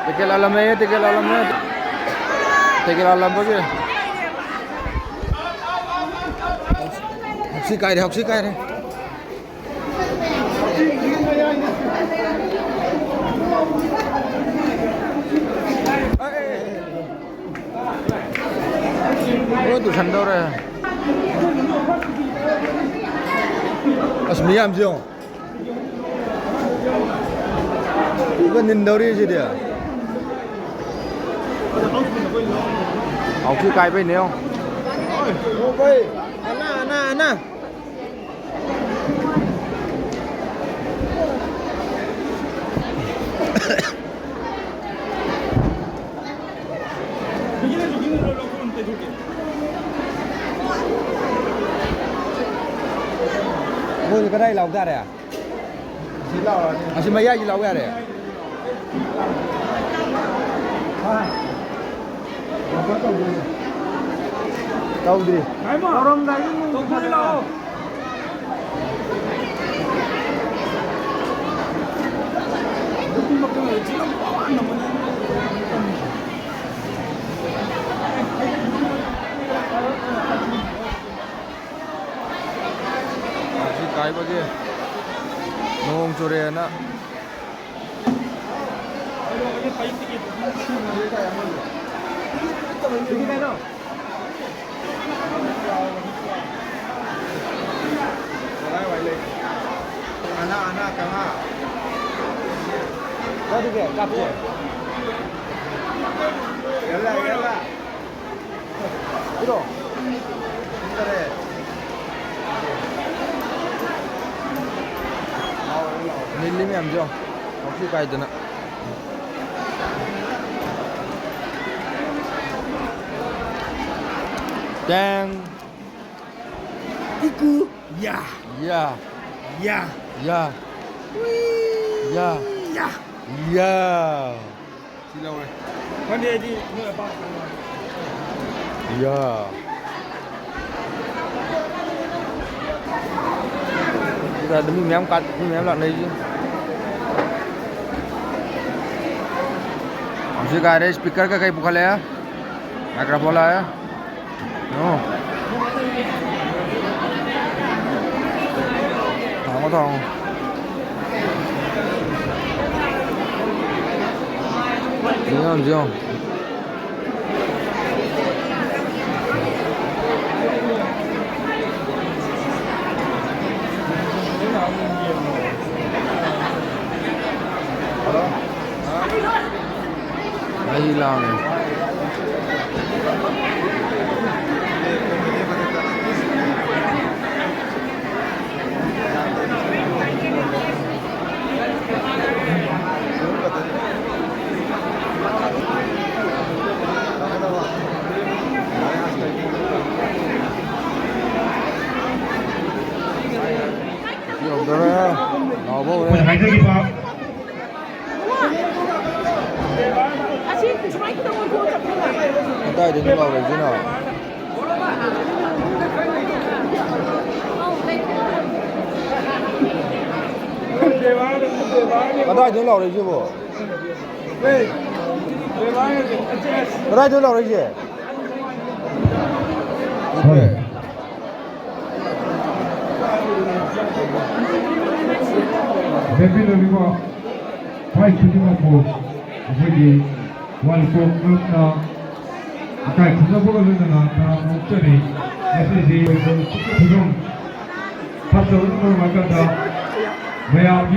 Tigil alam na yan, tigil alam na. Tigil alam po siya. Housie kaya, Housie kaya. Oh, tu sandal re. Asmiyam siung. Ikan nindori sih dia. Housie kaya pe neo. Oh, boy. Ana. Mua cái đây lọc ra đây à? Xin mấy gì lọc ra đây à? Đâu đi? Đâu rong đây? Đâu đi đâu? Cái bao nhiêu? Nong churak na. Ana kama. Tadi ke kapu. Yalla. Itu. Tare. Nili mi am jo. Housie kaya dana. Dang. Iku. Ya. Sila oi. Kan dia di apa? Ya. Giờ đừng mém cắt, mém lợn đây chứ. Housie kaya deh speaker ka kay bukal ya. Microphone lah ya. No. Thong. Dion. Hilang ni. Đây thì nó vào được thế nào? Ở đây thì nó lẩu được chưa bộ? Ở đây thì nó lẩu được chưa? 대표님과 파이트님하고 저기 완곡나 아까 전화번호는 다 목전에 메시지 구성 파트너를 만났다 매학이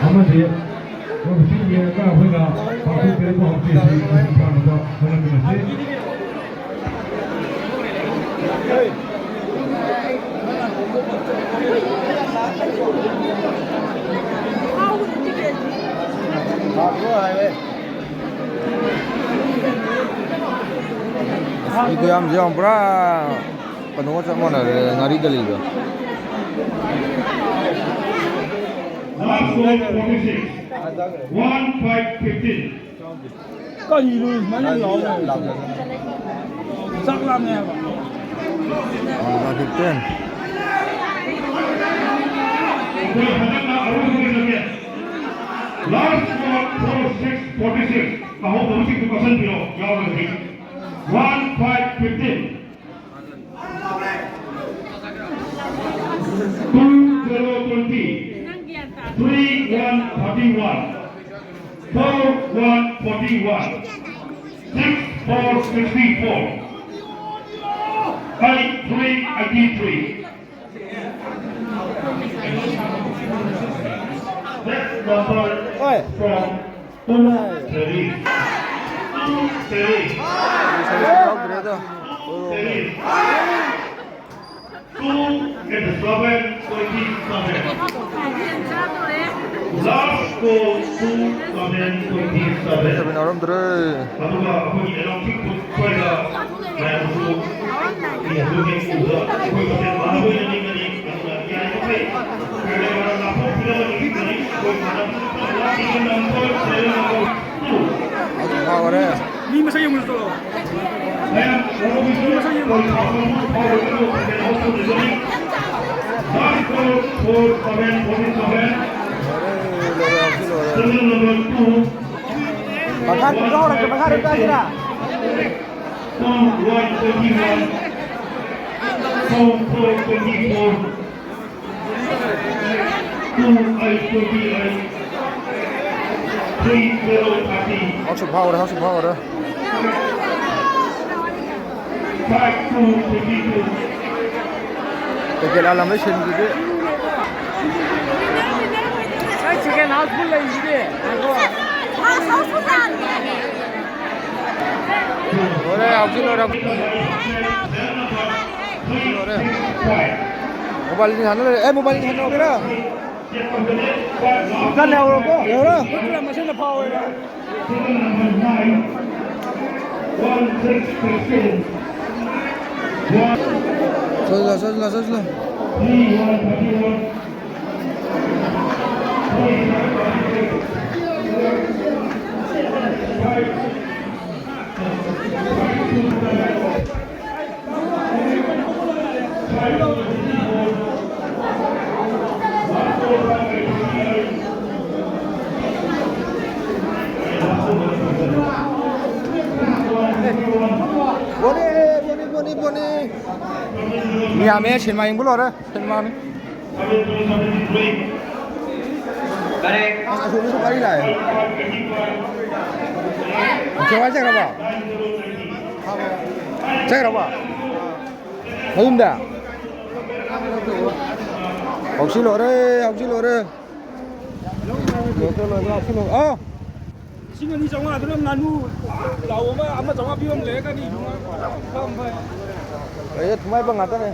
아마지 여기 신기가 회가 방송되고 없이 하면서 전화드렸지. Itu yang jauh pernah penuh sama nari kali itu. Last score 46. 1-5-15. Có gì luôn, mấy nó lộn rồi. Sắc lắm nha. Masih ten. Last score 646. I hope the music took a selfie. You all will read. 1515. 2020. 3141. 4141. 6464. 8383. Next number from toure. At the 727. Last call 727. 여러분들을 바로가 아버지 애랑 틱톡 저희가 나야고 이 누구에서 거기서 된 많은 분들이 아니라 이 아이들이 그래서 나쁜 부담을 느끼니 거기 가는 이런 남들 제외하고 아 그래. Lima saya yang mesti. 그냥 여러분들 거기 가서 바로 되는 것들이 last call 727 number 2 Makan kau orang kebakar itu aja lah. 121. 424. 2828. 3030. 확실히 파워래, 확실히 파워래. 5222. 이렇게 알람을 쉬는 거지. Saya nak pula ini. 그래, 확실히 모바일링 하는 모바일링 하는 거라. Bukan yang orang kau. Ya orang. Betul macam mana power. 서질러. 보니. 미안해, 실망인 불러라. 실망이. 아, 저기서 빨리 나요. 제가 봐. 어딘데? 혹시 노래. 어? Singa ni jangan ada nganu. Lawa mah, amma jangan biom lega ni. Eh, tumai bang ada nih.